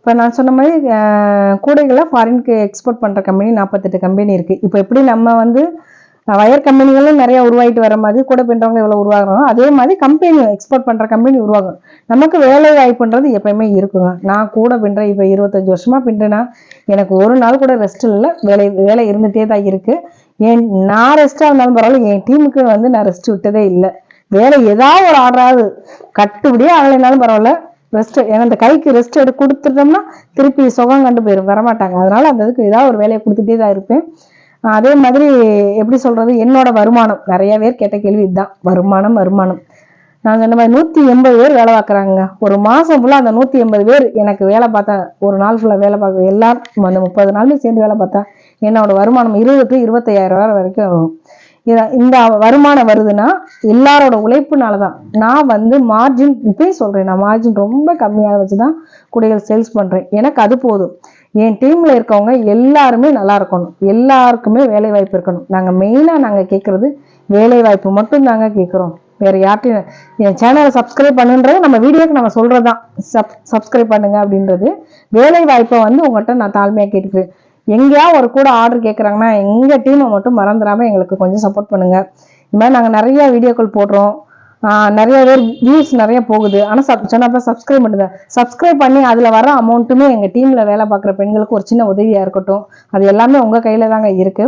இப்போ நான் சொன்ன மாதிரி கூடைகளை ஃபாரினுக்கு எக்ஸ்போர்ட் பண்ணுற கம்பெனி 48 கம்பெனி இருக்குது. இப்போ எப்படி நம்ம வந்து வயர் கம்பெனிகளும் நிறைய உருவாகிட்டு வர மாதிரி கூடை பின்றவங்க எவ்வளோ உருவாகிறோம், அதே மாதிரி கம்பெனி எக்ஸ்போர்ட் பண்ணுற கம்பெனி உருவாகும். நமக்கு வேலை வாய்ப்புன்றது எப்பயுமே இருக்குங்க. நான் கூட பின்றேன், இப்போ 25 வருஷமா பின்றேன்னா எனக்கு ஒரு நாள் கூட ரெஸ்ட் இல்லை. வேலை இருந்துகிட்டே தான் இருக்குது. நான் ரெஸ்ட்டாக இருந்தாலும் பரவாயில்ல, என் டீமுக்கு வந்து நான் ரெஸ்ட் விட்டதே இல்லை. வேலை ஏதாவது ஒரு ஆர்டராவது கட்டுப்படியே ஆகலைனாலும் பரவாயில்ல, ரெஸ்ட் அந்த கைக்கு ரெஸ்ட் கொடுத்துட்டோம்னா திருப்பி சுகம் கண்டு போயிடும், வரமாட்டாங்க. அதனால அந்த இதுக்கு ஏதாவது ஒரு வேலையை கொடுத்துட்டே தான் இருப்பேன். அதே மாதிரி எப்படி சொல்றது, என்னோட வருமானம், நிறைய பேர் கேட்ட கேள்வி இதுதான், வருமானம். நான் சொன்ன மாதிரி 180 பேர் வேலை பார்க்குறாங்க. ஒரு மாசம் ஃபுல்லா அந்த 180 பேர் எனக்கு வேலை பார்த்தா, ஒரு நாள் ஃபுல்லா வேலை பார்க்க எல்லாரும் அந்த 30 நாளுமே சேர்ந்து வேலை பார்த்தா என்னோட வருமானம் 20 to 25,000 வரைக்கும் ஆகும். இந்த வருமானம் வருதுன்னா எல்லாரோட உழைப்புனாலதான். நான் வந்து மார்ஜின் இப்பயும் சொல்றேன், நான் மார்ஜின் ரொம்ப கம்மியாக வச்சுதான் கூடைகள் சேல்ஸ் பண்றேன். எனக்கு அது போதும். என் டீம்ல இருக்கவங்க எல்லாருமே நல்லா இருக்கணும், எல்லாருக்குமே வேலை வாய்ப்பு இருக்கணும். நாங்க கேட்கறது வேலை வாய்ப்பு மட்டும் தாங்க கேட்கிறோம். வேற யார்ட்டையும் என் சேனலை சப்ஸ்கிரைப் பண்ணுன்றது நம்ம வீடியோக்கு நம்ம சொல்றதுதான், சப்ஸ்கிரைப் பண்ணுங்க அப்படின்றது. வேலை வாய்ப்பை வந்து உங்கள்கிட்ட நான் தாழ்மையா கேட்டுக்கிறேன். எங்கேயா ஒரு கூட ஆர்டர் கேட்குறாங்கன்னா எங்க டீமை மட்டும் மறந்துடாம எங்களுக்கு கொஞ்சம் சப்போர்ட் பண்ணுங்க. இந்த மாதிரி நாங்கள் நிறைய வீடியோக்கள் போடுறோம், நிறைய பேர் வியூஸ் நிறைய போகுது. ஆனால் சொன்னப்ப சப்ஸ்கிரைப் பண்ணுங்க. சப்ஸ்கிரைப் பண்ணி அதில் வர அமௌண்ட்டுமே எங்கள் டீமில் வேலை பார்க்குற பெண்களுக்கு ஒரு சின்ன உதவியாக இருக்கட்டும். அது எல்லாமே உங்கள் கையில் தாங்க இருக்கு.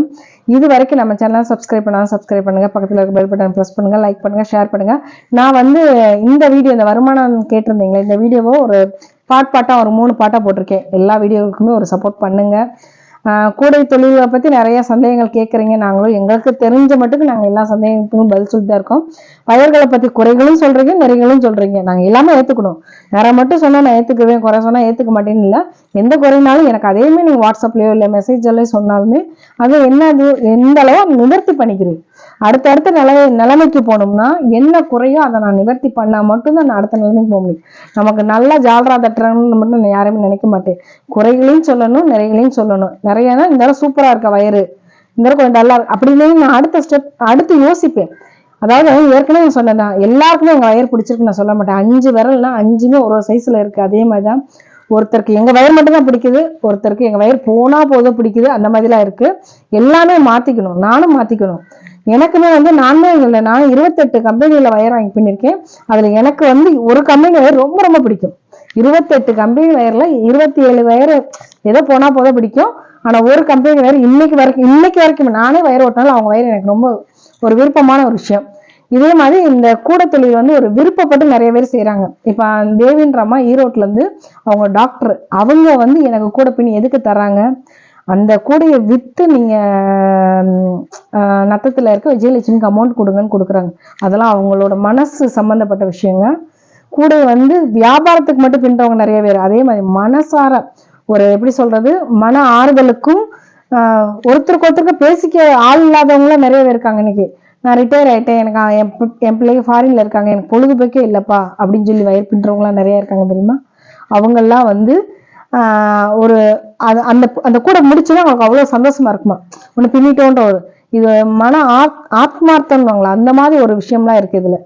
இது வரைக்கும் நம்ம சேனலை சப்ஸ்கிரைப் பண்ணாலும் சப்ஸ்கிரைப் பண்ணுங்க, பக்கத்தில் இருக்க பெல் பட்டன் ப்ரெஸ் பண்ணுங்க, லைக் பண்ணுங்க, ஷேர் பண்ணுங்க. நான் வந்து இந்த வீடியோ, இந்த வருமானம் கேட்டிருந்தீங்களே, இந்த வீடியோவை ஒரு பாட்டாக ஒரு 3 பாட்டாக போட்டிருக்கேன். எல்லா வீடியோவுக்குமே ஒரு சப்போர்ட் பண்ணுங்க. கூடை தொழிலை பற்றி நிறைய சந்தேகங்கள் கேட்குறீங்க. நாங்களும் எங்களுக்கு தெரிஞ்ச மட்டுக்கு நாங்கள் எல்லா சந்தேகத்துக்கும் பதில் சொல்லிட்டு தான் இருக்கோம். வயல்களை பற்றி குறைகளும் சொல்றீங்க, நிறைகளும் சொல்றீங்க. நாங்கள் எல்லாமே ஏற்றுக்கணும். வேற மட்டும் சொன்னால் நான் ஏற்றுக்குவேன், குறை சொன்னால் ஏற்றுக்க மாட்டேன்னு இல்லை. எந்த குறைனாலும் எனக்கு அதேமே நீங்கள் வாட்ஸ்அப்லேயோ இல்லை மெசேஜ்லேயோ சொன்னாலுமே அது என்னது எந்த அளவு நிவர்த்தி பண்ணிக்கிறேன். அடுத்த நிலைமைக்கு போனோம்னா என்ன குறையோ அதை நான் நிவர்த்தி பண்ணா மட்டும்தான் நான் அடுத்த நிலைமைக்கு போக முடியும். நமக்கு நல்லா ஜாலரா தட்டுறாங்கன்னு மட்டும் நான் யாரையுமே நினைக்க மாட்டேன். குறைகளையும் சொல்லணும், நிறைகளையும் சொல்லணும். நிறையனா இந்த அளவு சூப்பரா இருக்க வயிறு, இந்த அளவு கொஞ்சம் நல்லா அப்படின்னு நான் அடுத்து யோசிப்பேன். அதாவது ஏற்கனவே சொன்னதான், எல்லாருக்குமே எங்க வயிறு பிடிச்சிருக்கு நான் சொல்ல மாட்டேன். 5 விரல்னா 5மே ஒரு சைஸ்ல இருக்கு. அதே மாதிரிதான் ஒருத்தருக்கு எங்க வயிறு மட்டும் தான் பிடிக்குது, ஒருத்தருக்கு எங்க வயிறு போனா போதும் பிடிக்குது. அந்த மாதிரிலாம் இருக்கு. எல்லாமே மாத்திக்கணும், நானும் மாத்திக்கணும். எனக்குமே வந்து நான் 28 கம்பெனியில வயர் வாங்கி பண்ணியிருக்கேன். அதுல எனக்கு வந்து ஒரு கம்பெனி வயர் ரொம்ப ரொம்ப பிடிக்கும். 28 கம்பெனி வயர்ல 27 வயர் ஏதோ போனா போத பிடிக்கும். ஆனா ஒரு கம்பெனி வயர் இன்னைக்கு வரைக்கும் நானே வயர் ஓட்டினாலும் அவங்க வயர் எனக்கு ரொம்ப ஒரு விருப்பமான ஒரு விஷயம். இதே மாதிரி இந்த கூட தொழில் வந்து ஒரு விருப்பப்பட்டு நிறைய பேர் செய்யறாங்க. இப்ப தேவின்றம்மா ஈரோட்ல இருந்து அவங்க டாக்டர், அவங்க வந்து எனக்கு கூட பின்னி எதுக்கு தர்றாங்க, அந்த கூடையை வித்து நீங்க நத்தத்துல இருக்க விஜயலட்சுமிக்கு அமௌண்ட் கொடுங்கன்னு கொடுக்குறாங்க. அதெல்லாம் அவங்களோட மனசு சம்பந்தப்பட்ட விஷயங்க. கூடை வந்து வியாபாரத்துக்கு மட்டும் பின்றவங்க நிறைய பேர். அதே மாதிரி மனசார ஒரு எப்படி சொல்றது, மன ஆறுதலுக்கும் ஒருத்தருக்கு பேசிக்க ஆள் இல்லாதவங்களாம் நிறைய பேர் இருக்காங்க. இன்னைக்கு நான் ரிட்டையர் ஆயிட்டேன், எனக்கு என் பிள்ளைங்க ஃபாரின்ல இருக்காங்க, எனக்கு பொழுதுபோக்கே இல்லப்பா அப்படின்னு சொல்லி வயிறு பின்றவங்களாம் நிறைய இருக்காங்க தெரியுமா. அவங்கெல்லாம் வந்து ஒரு அந்த கூட முடிச்சுன்னா அவங்களுக்கு அவ்வளவு சந்தோஷமா இருக்குமா. ஒண்ணு பின்னிட்டோன்ற ஒரு இது மன ஆத்மார்த்தம்வாங்களா, அந்த மாதிரி ஒரு விஷயம்லாம் இருக்கு இதுல.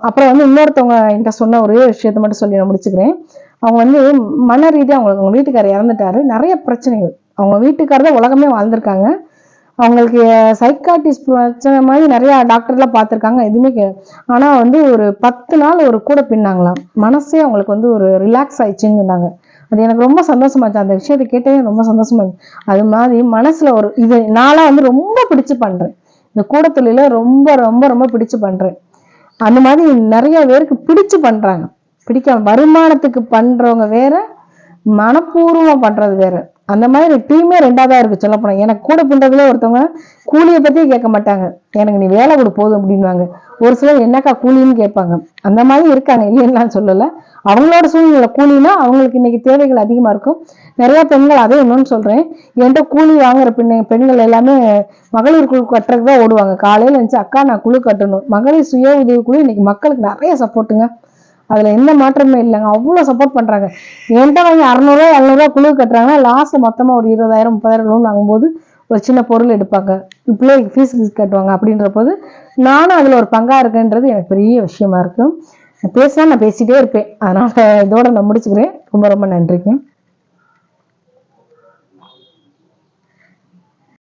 அப்புறம் வந்து இன்னொருத்தவங்க என்கிட்ட சொன்ன ஒரே விஷயத்த மட்டும் சொல்லி நான் முடிச்சுக்கிறேன். அவங்க வந்து மன ரீதியா அவங்க வீட்டுக்காரர் இறந்துட்டாரு, நிறைய பிரச்சனைகள். அவங்க வீட்டுக்காரர் தான் உலகமே வாழ்ந்திருக்காங்க. அவங்களுக்கு சைக்காட்டிஸ்ட் பிரச்சனை மாதிரி நிறைய டாக்டர்லாம் பார்த்துருக்காங்க, எதுவுமே ஆனா வந்து ஒரு 10 நாள் ஒரு கூட பின்னாங்களாம். மனசே அவங்களுக்கு வந்து ஒரு ரிலாக்ஸ் ஆயிடுச்சுன்னு சொன்னாங்க. அது எனக்கு ரொம்ப சந்தோஷமாச்சு. அந்த விஷயத்தை கேட்டே ரொம்ப சந்தோஷமா இருக்கு. அது மாதிரி மனசுல ஒரு இது நான்லாம் வந்து ரொம்ப பிடிச்சு பண்றேன். இந்த கூட தொழில ரொம்ப ரொம்ப ரொம்ப பிடிச்சு பண்றேன். அந்த மாதிரி நிறைய பேருக்கு பிடிச்சு பண்றாங்க. பிடிக்காம வருமானத்துக்கு பண்றவங்க வேற, மனப்பூர்வமா பண்றது வேற. அந்த மாதிரி டீமே 2ஆதான் இருக்கு சொல்ல போனா. எனக்கு கூட பின்றதுல ஒருத்தவங்க கூலியை பத்தியே கேட்க மாட்டாங்க, எனக்கு நீ வேலை கொடு போதும் அப்படின்வாங்க. ஒரு சிலர் என்னக்கா கூலின்னு கேட்பாங்க. அந்த மாதிரி இருக்காங்க, இல்லைன்னு சொல்லல. அவங்களோட சூழ்நிலை கூலினா அவங்களுக்கு இன்னைக்கு தேவைகள் அதிகமா இருக்கும். நிறைய பெண்கள் அதே இன்னொன்னு சொல்றேன், என்கிட்ட கூலி வாங்குற பெண்கள் எல்லாமே மகளிர் குழு கட்டுறதுக்கு தான் ஓடுவாங்க. காலையில இருந்துச்சு அக்கா நான் குழு கட்டணும். மகளிர் சுய உதவி குழு இன்னைக்கு மக்களுக்கு நிறைய சப்போர்ட்டுங்க. அதுல எந்த மாற்றமே இல்லைங்க, அவ்வளவு சப்போர்ட் பண்றாங்க. என்கிட்ட வாங்கி 600 700 குழு கட்டுறாங்கன்னா லாஸ்ட் மொத்தமா ஒரு 20,000 30,000 லோன் வாங்கும்போது ஒரு சின்ன பொருள் எடுப்பாங்க, பிள்ளைக்கு ஃபீஸ் கட்டுவாங்க. அப்படின்ற போது நானும் அதுல ஒரு பங்கா இருக்குன்றது எனக்கு பெரிய விஷயமா இருக்கும். பேசினா நான் பேசிட்டே இருப்பேன். அதனால இதோட நான் முடிச்சுக்கிறேன். ரொம்ப ரொம்ப நன்றிங்க.